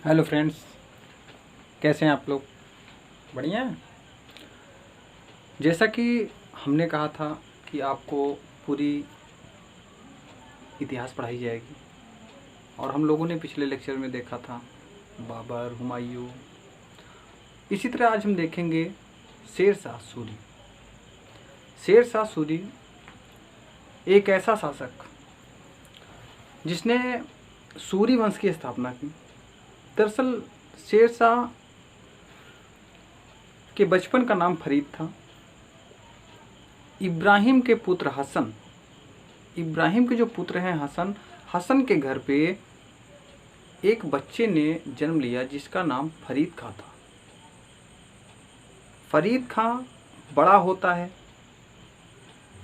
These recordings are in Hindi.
हेलो फ्रेंड्स, कैसे हैं आप लोग? बढ़िया हैं। जैसा कि हमने कहा था कि आपको पूरी इतिहास पढ़ाई जाएगी और हम लोगों ने पिछले लेक्चर में देखा था बाबर, हुमायूं। इसी तरह आज हम देखेंगे शेर शाह सूरी। शेर शाह सूरी एक ऐसा शासक जिसने सूरी वंश की स्थापना की। दरअसल शेर शाह के बचपन का नाम फरीद था। इब्राहिम के पुत्र हसन, इब्राहिम के जो पुत्र हैं हसन, हसन के घर पे एक बच्चे ने जन्म लिया जिसका नाम फरीद खां था। फरीद खां बड़ा होता है।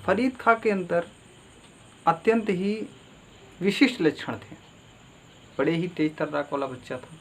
फरीद खां के अंदर अत्यंत ही विशिष्ट लक्षण थे। बड़े ही तेज तर्राक वाला बच्चा था।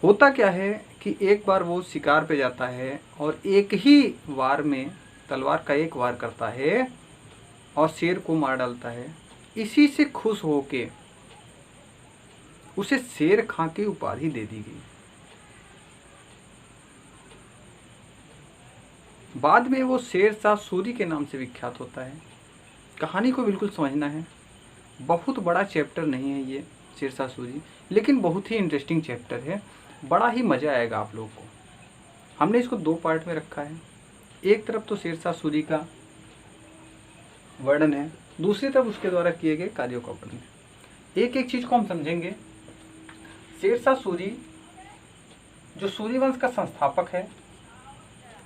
होता क्या है कि एक बार वो शिकार पे जाता है और एक ही वार में तलवार का एक वार करता है और शेर को मार डालता है। इसी से खुश होके उसे शेर खां की उपाधि दे दी गई। बाद में वो शेर शाह सूरी के नाम से विख्यात होता है। कहानी को बिल्कुल समझना है। बहुत बड़ा चैप्टर नहीं है ये शेर शाह सूरी, लेकिन बहुत ही इंटरेस्टिंग चैप्टर है। बड़ा ही मज़ा आएगा आप लोगों को। हमने इसको दो पार्ट में रखा है। एक तरफ तो शेर शाह सूरी का वर्णन है, दूसरी तरफ उसके द्वारा किए गए कार्यों का वर्णन है। एक एक चीज को हम समझेंगे। शेर शाह सूरी जो सूरी वंश का संस्थापक है,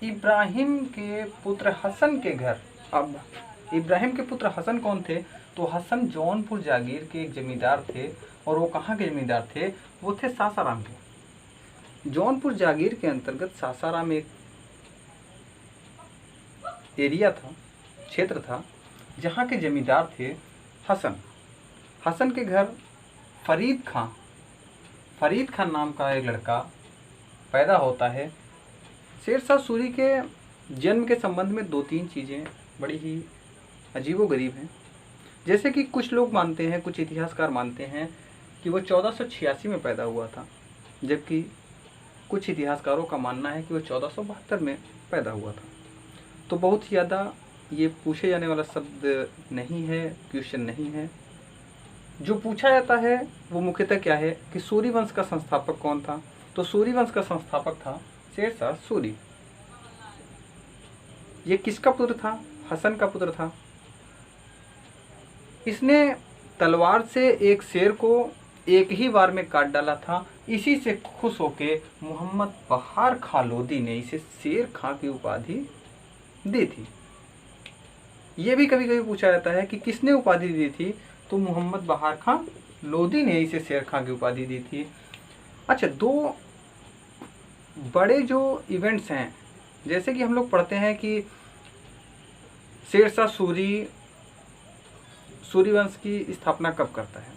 इब्राहिम के पुत्र हसन के घर। अब इब्राहिम के पुत्र हसन कौन थे? तो हसन जौनपुर जागीर के एक जमींदार थे। और वो कहाँ के जमींदार थे? वो थे सासाराम के। जौनपुर जागीर के अंतर्गत सासाराम एक एरिया था, क्षेत्र था, जहाँ के जमींदार थे हसन। हसन के घर फरीद खान नाम का एक लड़का पैदा होता है। शेर शाह सूरी के जन्म के संबंध में दो तीन चीज़ें बड़ी ही अजीबोगरीब हैं। जैसे कि कुछ लोग मानते हैं, कुछ इतिहासकार मानते हैं कि वो 1486 में पैदा हुआ था, जबकि कुछ इतिहासकारों का मानना है कि वो 1472 में पैदा हुआ था। तो बहुत ज़्यादा ये पूछे जाने वाला शब्द नहीं है, क्वेश्चन नहीं है। जो पूछा जाता है वो मुख्यतः क्या है कि सूरी वंश का संस्थापक कौन था? तो सूरी वंश का संस्थापक था शेर शाह सूरी। ये किसका पुत्र था? हसन का पुत्र था। इसने तलवार से एक शेर को एक ही बार में काट डाला था। इसी से खुश होके मोहम्मद बहार खां लोदी ने इसे शेर खां की उपाधि दी थी। ये भी कभी कभी पूछा जाता है कि किसने उपाधि दी थी? तो मोहम्मद बहार खां लोदी ने इसे शेर खां की उपाधि दी थी। अच्छा, दो बड़े जो इवेंट्स हैं, जैसे कि हम लोग पढ़ते हैं कि शेर शाह सूरी सूरी वंश की स्थापना कब करता है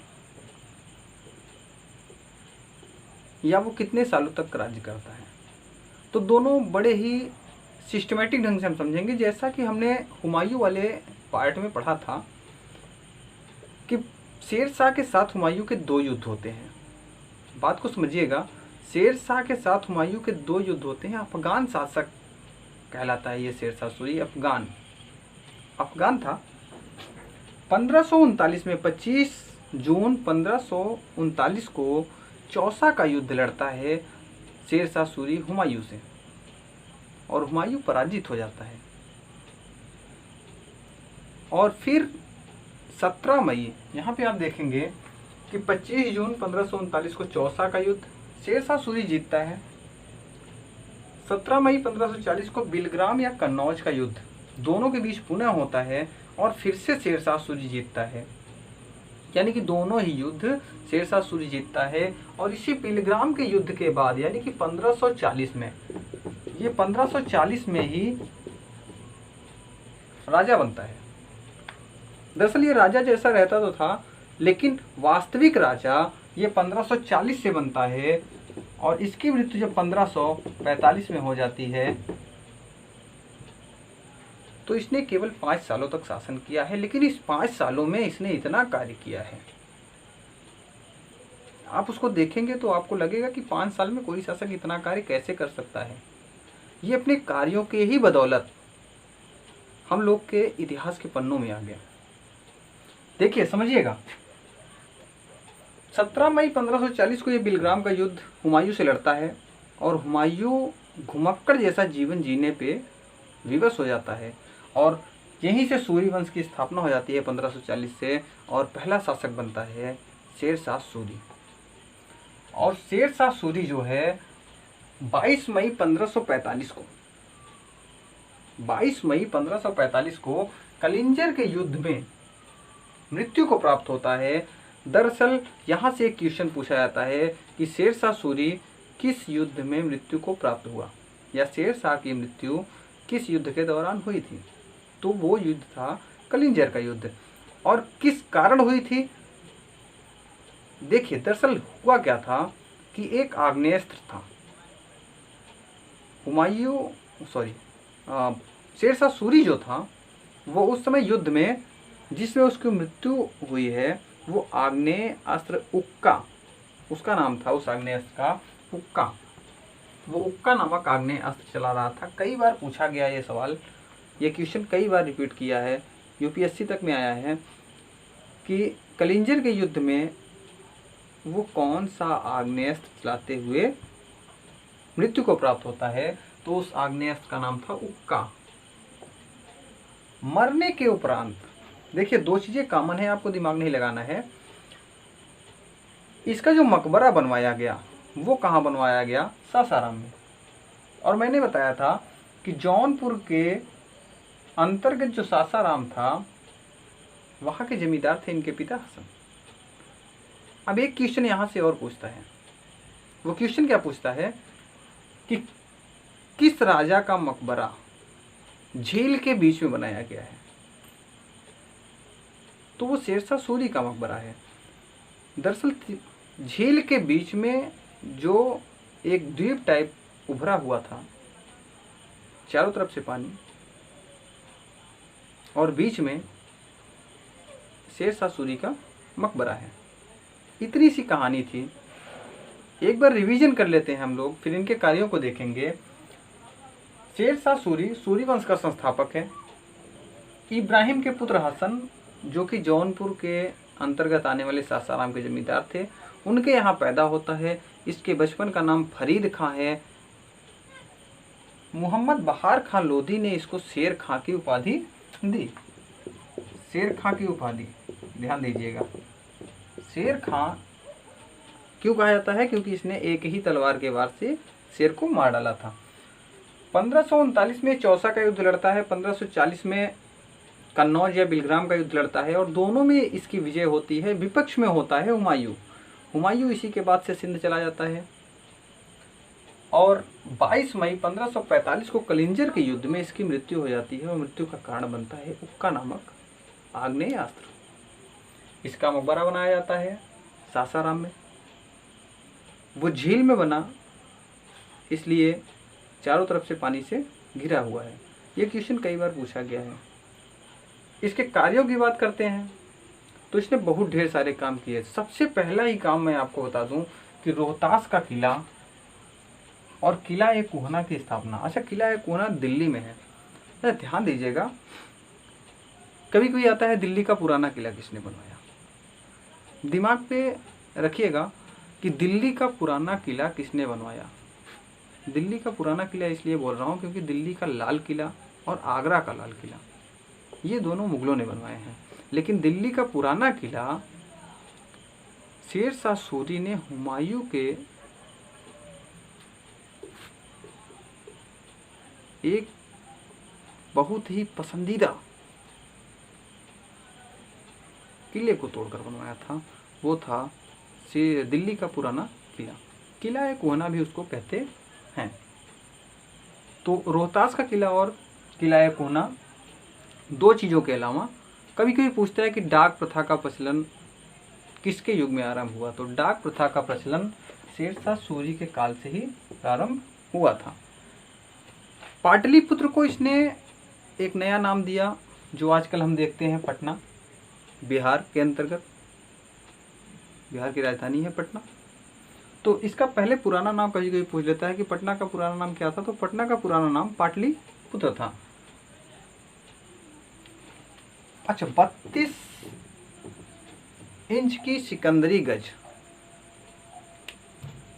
या वो कितने सालों तक राज्य करता है। तो दोनों बड़े ही सिस्टमेटिक ढंग से हम समझेंगे। जैसा कि हमने हुमायूं वाले पार्ट में पढ़ा था कि शेर शाह के साथ हुमायूं के दो युद्ध होते हैं। बात को समझिएगा, शेर शाह के साथ हुमायूं के दो युद्ध होते हैं। अफगान शासक कहलाता है ये शेर शाह सूरी। अफगान था। 1539 में 25 जून 1539 को चौसा का युद्ध लड़ता है शेर शाह सूरी हुमायूं से, और हुमायूं पराजित हो जाता है। और फिर 17 मई, यहाँ पे आप देखेंगे कि 25 जून 1539 को चौसा का युद्ध शेर शाह सूरी जीतता है। 17 मई 1540 को बिलग्राम या कन्नौज का युद्ध दोनों के बीच पुनः होता है और फिर से शेर शाह सूरी जीतता है। यानी कि दोनों ही युद्ध शेर शाह सूरी जीतता है। और इसी बिलग्राम के युद्ध के बाद यानी कि 1540 में, ये 1540 में ही राजा बनता है। दरअसल ये राजा जैसा रहता तो था, लेकिन वास्तविक राजा ये 1540 से बनता है। और इसकी मृत्यु जब 1545 में हो जाती है तो इसने केवल 5 सालों तक शासन किया है। लेकिन इस 5 सालों में इसने इतना कार्य किया है आप उसको देखेंगे तो आपको लगेगा कि 5 साल में कोई शासक इतना कार्य कैसे कर सकता है। ये अपने कार्यों के ही बदौलत हम लोग के इतिहास के पन्नों में आ गया। देखिए समझिएगा, 17 मई 1540 को ये बिलग्राम का युद्ध हुमायूं से लड़ता है और हुमायूं घुमक्कड़ जैसा जीवन जीने पे विवश हो जाता है और यहीं से सूरी वंश की स्थापना हो जाती है 1540 से, और पहला शासक बनता है शेर शाह सूरी। और शेर शाह सूरी जो है 22 मई 1545 को 22 मई 1545 को कलिंजर के युद्ध में मृत्यु को प्राप्त होता है। दरअसल यहाँ से एक क्वेश्चन पूछा जाता है कि शेर शाह सूरी किस युद्ध में मृत्यु को प्राप्त हुआ, या शेर शाह की मृत्यु किस युद्ध के दौरान हुई थी। तो वो युद्ध था कलिंजर का युद्ध। और किस कारण हुई थी, देखिए दरअसल हुआ क्या था कि एक आग्नेयास्त्र था। शेर शाह सूरी जो था वो उस समय युद्ध में जिसमें उसकी मृत्यु हुई है वो आग्नेय अस्त्र उक्का, उसका नाम था उस आग्नेय अस्त्र का उक्का। वो उक्का नामक आग्नेय अस्त्र चला रहा था। कई बार पूछा गया ये सवाल, ये क्वेश्चन कई बार रिपीट किया है, यूपीएससी तक में आया है कि कलिंजर के युद्ध में वो कौन सा आग्नेयास्त्र चलाते हुए मृत्यु को प्राप्त होता है। तो उस आग्नेयास्त्र का नाम था उक्का। मरने के उपरांत देखिए 2 चीजें कॉमन है, आपको दिमाग नहीं लगाना है। इसका जो मकबरा बनवाया गया वो कहाँ बनवाया गया, सासाराम में। और मैंने बताया था कि जौनपुर के अंतर्गत जो सासाराम था वहां के जमींदार थे इनके पिता हसन। अब एक क्वेश्चन यहां से और पूछता है, वो क्वेश्चन क्या पूछता है कि किस राजा का मकबरा झील के बीच में बनाया गया है। तो वो शेर शाह सूरी का मकबरा है। दरअसल झील के बीच में जो एक द्वीप टाइप उभरा हुआ था, चारों तरफ से पानी और बीच में शेर शाह सूरी का मकबरा है। इतनी सी कहानी थी। एक बार रिवीजन कर लेते हैं हम लोग, फिर इनके कार्यों को देखेंगे। शेर शाह सूरी सूरी वंश का संस्थापक है। इब्राहिम के पुत्र हसन जो कि जौनपुर के अंतर्गत आने वाले सासाराम के जमींदार थे, उनके यहाँ पैदा होता है। इसके बचपन का नाम फरीद खां है। मोहम्मद बहार खां लोधी ने इसको शेर खां की उपाधि दी। शेर खां की उपाधि, ध्यान दीजिएगा। शेर खां क्यों कहा जाता है, क्योंकि इसने एक ही तलवार के वार से शेर को मार डाला था। 1539 में चौसा का युद्ध लड़ता है। 1540 में कन्नौज या बिलग्राम का युद्ध लड़ता है और दोनों में इसकी विजय होती है। विपक्ष में होता है हुमायूं इसी के बाद से सिंध चला जाता है। और 22 मई 1545 को कलिंजर के युद्ध में इसकी मृत्यु हो जाती है और मृत्यु का कारण बनता है उक्का नामक आग्नेयास्त्र। इसका मकबरा बनाया जाता है सासाराम में। वो झील में बना, इसलिए चारों तरफ से पानी से घिरा हुआ है। ये क्वेश्चन कई बार पूछा गया है। इसके कार्यों की बात करते हैं तो इसने बहुत ढेर सारे काम किए। सबसे पहला ही काम मैं आपको बता दूं कि रोहतास का किला और किला ए कोहना की स्थापना। अच्छा, किला ए कोहना दिल्ली में है। अच्छा ध्यान दीजिएगा, कभी कोई आता है दिल्ली का पुराना किला किसने बनवाया, दिमाग पे रखिएगा कि दिल्ली का पुराना किला किसने बनवाया। दिल्ली का पुराना किला इसलिए बोल रहा हूँ क्योंकि दिल्ली का लाल किला और आगरा का लाल किला ये दोनों मुगलों ने बनवाए हैं, लेकिन दिल्ली का पुराना किला शेर शाह सूरी ने हुमायूं के एक बहुत ही पसंदीदा किले को तोड़कर बनवाया था। वो था दिल्ली का पुराना किला। किला ए कोहना भी उसको कहते हैं। तो रोहतास का किला और किला ए कोहना, 2 चीज़ों के अलावा कभी कभी पूछता है कि डाक प्रथा का प्रचलन किसके युग में आरंभ हुआ। तो डाक प्रथा का प्रचलन शेर शाह सूरी के काल से ही प्रारंभ हुआ था। पाटलिपुत्र को इसने एक नया नाम दिया जो आजकल हम देखते हैं पटना, बिहार के अंतर्गत, बिहार की राजधानी है पटना। तो इसका पहले पुराना नाम कभी कभी पूछ लेता है कि पटना का पुराना नाम क्या था, तो पटना का पुराना नाम पाटलिपुत्र था। अच्छा, 32 इंच की सिकंदरी गज,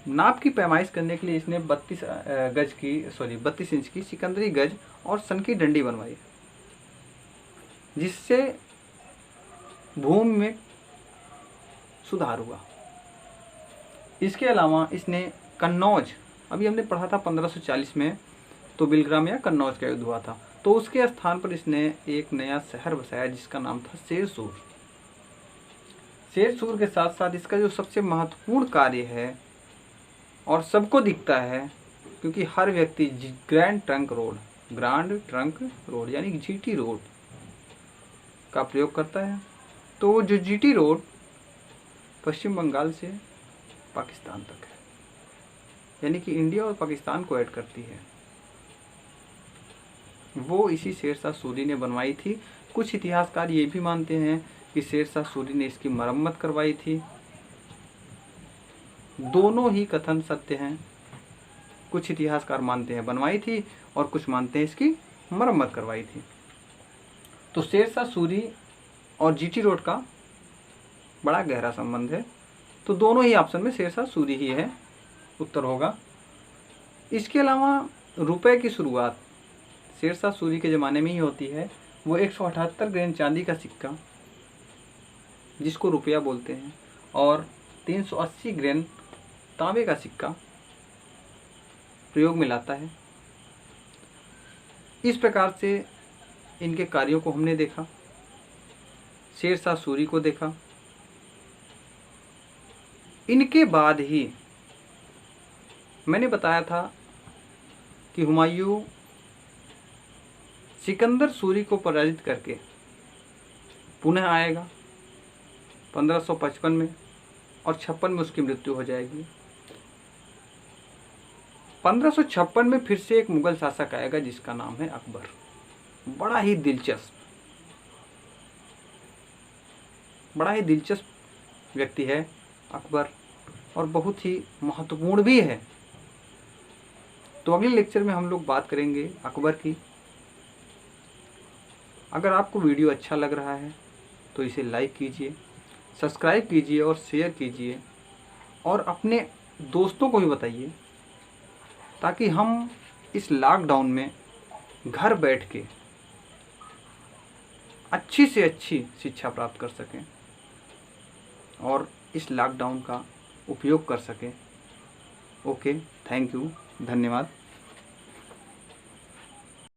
नाप की पैमाइश करने के लिए इसने 32 इंच की सिकंदरी गज और सन की डंडी बनवाई, जिससे भूमि में सुधार हुआ। इसके अलावा इसने कन्नौज, अभी हमने पढ़ा था 1540 में तो बिलग्राम या कन्नौज का युद्ध हुआ था, तो उसके स्थान पर इसने एक नया शहर बसाया जिसका नाम था शेरसूर। शेरसूर के साथ साथ इसका जो सबसे महत्वपूर्ण कार्य है और सबको दिखता है, क्योंकि हर व्यक्ति ग्रैंड ट्रंक रोड यानी जीटी रोड का प्रयोग करता है। तो जो जीटी रोड पश्चिम बंगाल से पाकिस्तान तक है, यानी कि इंडिया और पाकिस्तान को ऐड करती है, वो इसी शेरशाह सूरी ने बनवाई थी। कुछ इतिहासकार ये भी मानते हैं कि शेरशाह सूरी ने इसकी मरम्मत करवाई थी। दोनों ही कथन सत्य हैं। कुछ इतिहासकार मानते हैं बनवाई थी और कुछ मानते हैं इसकी मरम्मत करवाई थी। तो शेरशाह सूरी और जीटी रोड का बड़ा गहरा संबंध है, तो दोनों ही ऑप्शन में शेरशाह सूरी ही है, उत्तर होगा। इसके अलावा रुपए की शुरुआत शेरशाह सूरी के ज़माने में ही होती है। वो 178 ग्रेन चांदी का सिक्का, जिसको रुपया बोलते हैं, और 380 ग्रेन तांबे का सिक्का प्रयोग में लाता है। इस प्रकार से इनके कार्यों को हमने देखा, शेरशाह सूरी को देखा। इनके बाद ही मैंने बताया था कि हुमायूं सिकंदर सूरी को पराजित करके पुनः आएगा 1555 में, और 56 में उसकी मृत्यु हो जाएगी। 1556 में फिर से एक मुगल शासक आएगा जिसका नाम है अकबर। बड़ा ही दिलचस्प व्यक्ति है अकबर, और बहुत ही महत्वपूर्ण भी है। तो अगले लेक्चर में हम लोग बात करेंगे अकबर की। अगर आपको वीडियो अच्छा लग रहा है तो इसे लाइक कीजिए, सब्सक्राइब कीजिए और शेयर कीजिए, और अपने दोस्तों को भी बताइए, ताकि हम इस लॉकडाउन में घर बैठ के अच्छी से अच्छी शिक्षा प्राप्त कर सकें और इस लॉकडाउन का उपयोग कर सकें। ओके, थैंक यू, धन्यवाद।